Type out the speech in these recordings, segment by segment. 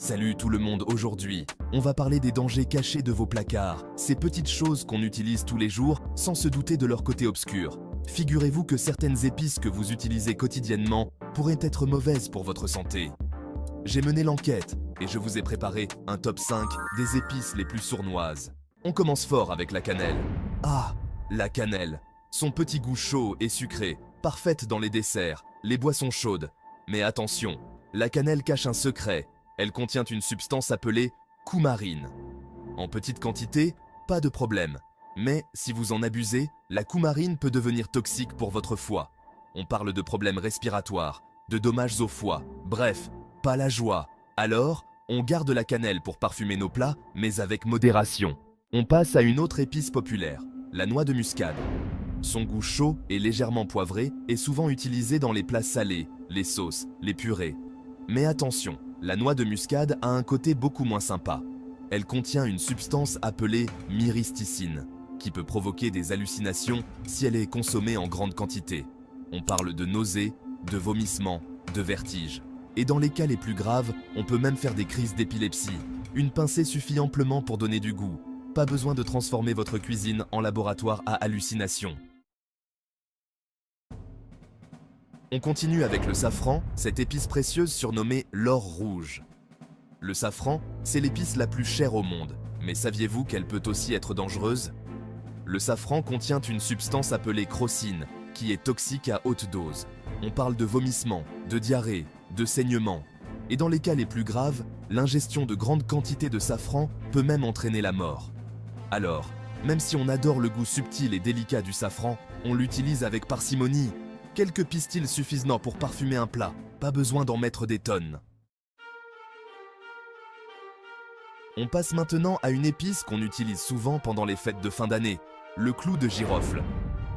Salut tout le monde, aujourd'hui, on va parler des dangers cachés de vos placards, ces petites choses qu'on utilise tous les jours sans se douter de leur côté obscur. Figurez-vous que certaines épices que vous utilisez quotidiennement pourraient être mauvaises pour votre santé. J'ai mené l'enquête et je vous ai préparé un top 5 des épices les plus sournoises. On commence fort avec la cannelle. Ah, la cannelle. Son petit goût chaud et sucré, parfaite dans les desserts, les boissons chaudes. Mais attention, la cannelle cache un secret. Elle contient une substance appelée coumarine. En petite quantité, pas de problème. Mais si vous en abusez, la coumarine peut devenir toxique pour votre foie. On parle de problèmes respiratoires, de dommages au foie, bref, pas la joie. Alors, on garde la cannelle pour parfumer nos plats, mais avec modération. On passe à une autre épice populaire, la noix de muscade. Son goût chaud et légèrement poivré est souvent utilisé dans les plats salés, les sauces, les purées. Mais attention, la noix de muscade a un côté beaucoup moins sympa. Elle contient une substance appelée myristicine, qui peut provoquer des hallucinations si elle est consommée en grande quantité. On parle de nausées, de vomissements, de vertiges. Et dans les cas les plus graves, on peut même faire des crises d'épilepsie. Une pincée suffit amplement pour donner du goût. Pas besoin de transformer votre cuisine en laboratoire à hallucinations. On continue avec le safran, cette épice précieuse surnommée l'or rouge. Le safran, c'est l'épice la plus chère au monde, mais saviez-vous qu'elle peut aussi être dangereuse? Le safran contient une substance appelée crocine, qui est toxique à haute dose. On parle de vomissements, de diarrhée, de saignements. Et dans les cas les plus graves, l'ingestion de grandes quantités de safran peut même entraîner la mort. Alors, même si on adore le goût subtil et délicat du safran, on l'utilise avec parcimonie. Quelques pistils suffisent pour parfumer un plat, pas besoin d'en mettre des tonnes. On passe maintenant à une épice qu'on utilise souvent pendant les fêtes de fin d'année, le clou de girofle.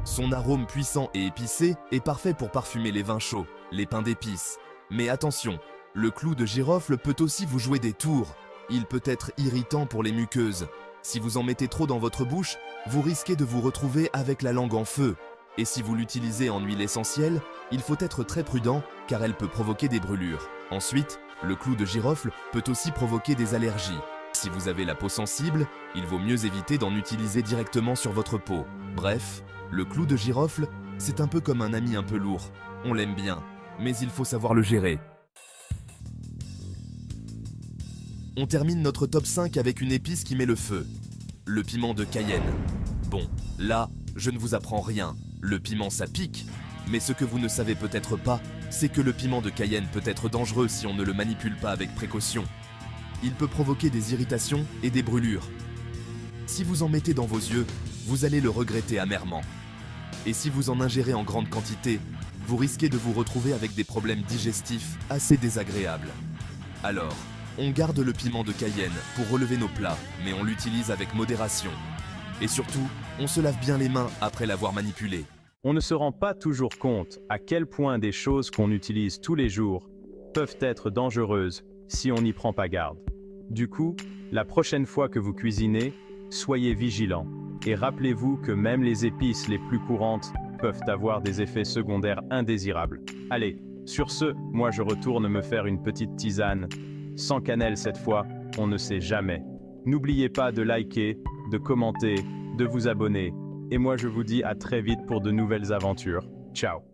Son arôme puissant et épicé est parfait pour parfumer les vins chauds, les pains d'épices. Mais attention, le clou de girofle peut aussi vous jouer des tours. Il peut être irritant pour les muqueuses. Si vous en mettez trop dans votre bouche, vous risquez de vous retrouver avec la langue en feu. Et si vous l'utilisez en huile essentielle, il faut être très prudent car elle peut provoquer des brûlures. Ensuite, le clou de girofle peut aussi provoquer des allergies. Si vous avez la peau sensible, il vaut mieux éviter d'en utiliser directement sur votre peau. Bref, le clou de girofle, c'est un peu comme un ami un peu lourd. On l'aime bien, mais il faut savoir le gérer. On termine notre top 5 avec une épice qui met le feu. Le piment de Cayenne. Bon, là, je ne vous apprends rien. Le piment, ça pique. Mais ce que vous ne savez peut-être pas, c'est que le piment de Cayenne peut être dangereux si on ne le manipule pas avec précaution. Il peut provoquer des irritations et des brûlures. Si vous en mettez dans vos yeux, vous allez le regretter amèrement. Et si vous en ingérez en grande quantité, vous risquez de vous retrouver avec des problèmes digestifs assez désagréables. Alors, on garde le piment de Cayenne pour relever nos plats, mais on l'utilise avec modération. Et surtout, on se lave bien les mains après l'avoir manipulé. On ne se rend pas toujours compte à quel point des choses qu'on utilise tous les jours peuvent être dangereuses si on n'y prend pas garde. Du coup, la prochaine fois que vous cuisinez, soyez vigilants et rappelez-vous que même les épices les plus courantes peuvent avoir des effets secondaires indésirables. Allez, sur ce, moi je retourne me faire une petite tisane. Sans cannelle cette fois, on ne sait jamais. N'oubliez pas de liker, de commenter, de vous abonner. Et moi je vous dis à très vite pour de nouvelles aventures. Ciao!